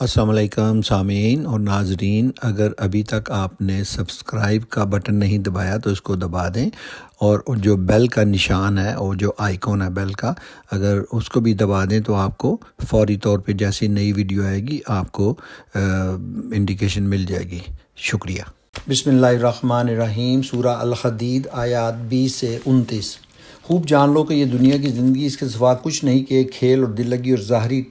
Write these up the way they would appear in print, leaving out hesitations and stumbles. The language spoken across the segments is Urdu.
السلام علیکم سامعین اور ناظرین، اگر ابھی تک آپ نے سبسکرائب کا بٹن نہیں دبایا تو اس کو دبا دیں، اور جو بیل کا نشان ہے اور جو آئیکن ہے بیل کا، اگر اس کو بھی دبا دیں تو آپ کو فوری طور پہ جیسی نئی ویڈیو آئے گی آپ کو انڈیکیشن مل جائے گی۔ شکریہ۔ بسم اللہ الرحمن الرحیم۔ سورہ الحدید آیات 20 سے 29۔ خوب جان لو کہ یہ دنیا کی زندگی اس کے سوا کچھ نہیں کہ ایک کھیل اور دل لگی اور ظاہری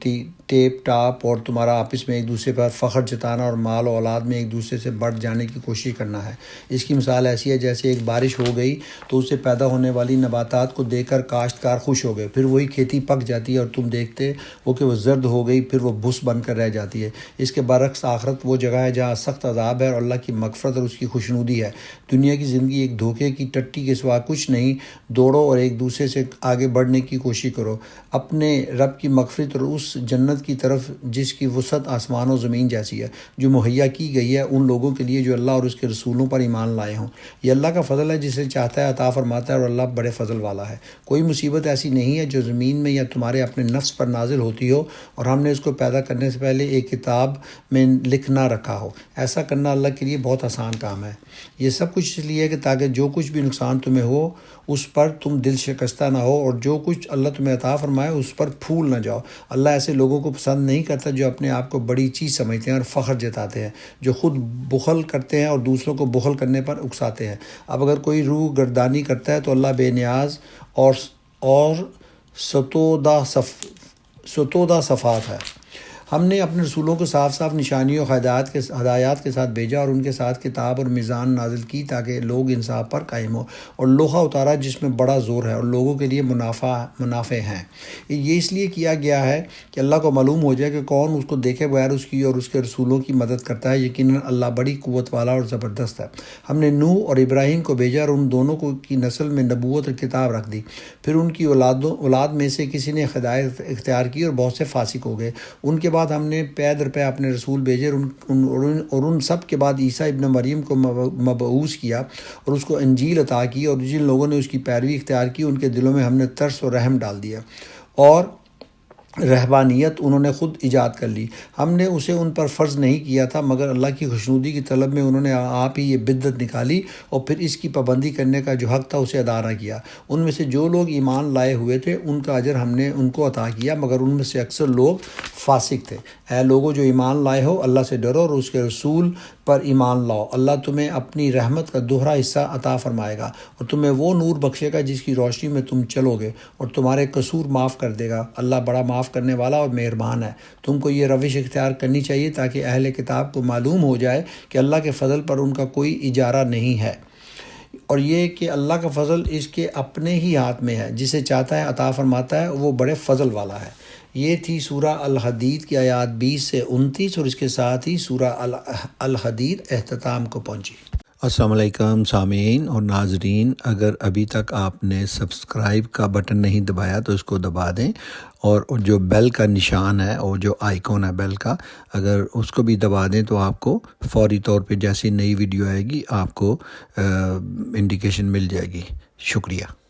ٹیپ ٹاپ اور تمہارا آپس میں ایک دوسرے پر فخر جتانا اور مال و اولاد میں ایک دوسرے سے بڑھ جانے کی کوشش کرنا ہے۔ اس کی مثال ایسی ہے جیسے ایک بارش ہو گئی تو اس سے پیدا ہونے والی نباتات کو دیکھ کر کاشتکار خوش ہو گئے، پھر وہی کھیتی پک جاتی ہے اور تم دیکھتے ہو کہ وہ زرد ہو گئی، پھر وہ بھس بن کر رہ جاتی ہے۔ اس کے برعکس آخرت وہ جگہ ہے جہاں سخت عذاب ہے اور اللہ کی مغفرت اور اس کی خوشنودی ہے۔ دنیا کی زندگی ایک دھوکے کی ٹٹی کے سوا کچھ نہیں۔ دوڑو اور ایک دوسرے سے آگے بڑھنے کی کوشش کرو، اپنے رب کی مغفرت اور اس جنت کی طرف جس کی وسعت آسمان و زمین جیسی ہے، جو مہیا کی گئی ہے ان لوگوں کے لیے جو اللہ اور اس کے رسولوں پر ایمان لائے ہوں۔ یہ اللہ کا فضل ہے، جسے چاہتا ہے عطا فرماتا ہے، اور اللہ بڑے فضل والا ہے۔ کوئی مصیبت ایسی نہیں ہے جو زمین میں یا تمہارے اپنے نفس پر نازل ہوتی ہو اور ہم نے اس کو پیدا کرنے سے پہلے ایک کتاب میں لکھ نہ رکھا ہو۔ ایسا کرنا اللہ کے لیے بہت آسان کام ہے۔ یہ سب کچھ اس لیے ہے کہ تاکہ جو کچھ بھی نقصان تمہیں ہو اس پر تم دل شکستہ نہ ہو، اور جو کچھ اللہ تمہیں عطا فرمائے اس پر پھول نہ جاؤ۔ اللہ ایسے لوگوں کو پسند نہیں کرتا جو اپنے آپ کو بڑی چیز سمجھتے ہیں اور فخر جتاتے ہیں، جو خود بخل کرتے ہیں اور دوسروں کو بخل کرنے پر اکساتے ہیں۔ اب اگر کوئی روح گردانی کرتا ہے تو اللہ بے نیاز اور ستودہ صفات ہے۔ ہم نے اپنے رسولوں کو صاف صاف نشانیوں اور ہدایات کے ساتھ بھیجا اور ان کے ساتھ کتاب اور میزان نازل کی تاکہ لوگ انصاف پر قائم ہوں، اور لوہا اتارا جس میں بڑا زور ہے اور لوگوں کے لیے منافع ہیں۔ یہ اس لیے کیا گیا ہے کہ اللہ کو معلوم ہو جائے کہ کون اس کو دیکھے بغیر اس کی اور اس کے رسولوں کی مدد کرتا ہے۔ یقیناً اللہ بڑی قوت والا اور زبردست ہے۔ ہم نے نوح اور ابراہیم کو بھیجا اور ان دونوں کی نسل میں نبوت اور کتاب رکھ دی، پھر ان کی اولاد میں سے کسی نے ہدایت اختیار کی اور بہت سے فاسق ہو گئے۔ ان کے بعد ہم نے پے در پے اپنے رسول بھیجے اور ان سب کے بعد عیسیٰ ابن مریم کو مبعوث کیا اور اس کو انجیل عطا کی، اور جن لوگوں نے اس کی پیروی اختیار کی ان کے دلوں میں ہم نے ترس اور رحم ڈال دیا، اور رہبانیت انہوں نے خود ایجاد کر لی۔ ہم نے اسے ان پر فرض نہیں کیا تھا، مگر اللہ کی خوشنودی کی طلب میں انہوں نے آپ ہی یہ بدعت نکالی اور پھر اس کی پابندی کرنے کا جو حق تھا اسے ادا نہ کیا۔ ان میں سے جو لوگ ایمان لائے ہوئے تھے ان کا اجر ہم نے ان کو عطا کیا، مگر ان میں سے اکثر لوگ فاسق تھے۔ اے لوگوں جو ایمان لائے ہو، اللہ سے ڈرو اور اس کے رسول پر ایمان لاؤ۔ اللہ تمہیں اپنی رحمت کا دوہرا حصہ عطا فرمائے گا اور تمہیں وہ نور بخشے گا جس کی روشنی میں تم چلو گے، اور تمہارے قصور معاف کر دے گا۔ اللہ بڑا معاف کرنے والا اور مہربان ہے۔ تم کو یہ روش اختیار کرنی چاہیے تاکہ اہل کتاب کو معلوم ہو جائے کہ اللہ کے فضل پر ان کا کوئی اجارہ نہیں ہے، اور یہ کہ اللہ کا فضل اس کے اپنے ہی ہاتھ میں ہے، جسے چاہتا ہے عطا فرماتا ہے، وہ بڑے فضل والا ہے۔ یہ تھی سورہ الحدید کی آیات 20 سے 29، اور اس کے ساتھ ہی سورہ الحدید اختتام کو پہنچی۔ السلام علیکم سامعین اور ناظرین، اگر ابھی تک آپ نے سبسکرائب کا بٹن نہیں دبایا تو اس کو دبا دیں، اور جو بیل کا نشان ہے اور جو آئیکن ہے بیل کا، اگر اس کو بھی دبا دیں تو آپ کو فوری طور پہ جیسی نئی ویڈیو آئے گی آپ کو انڈیکیشن مل جائے گی۔ شکریہ۔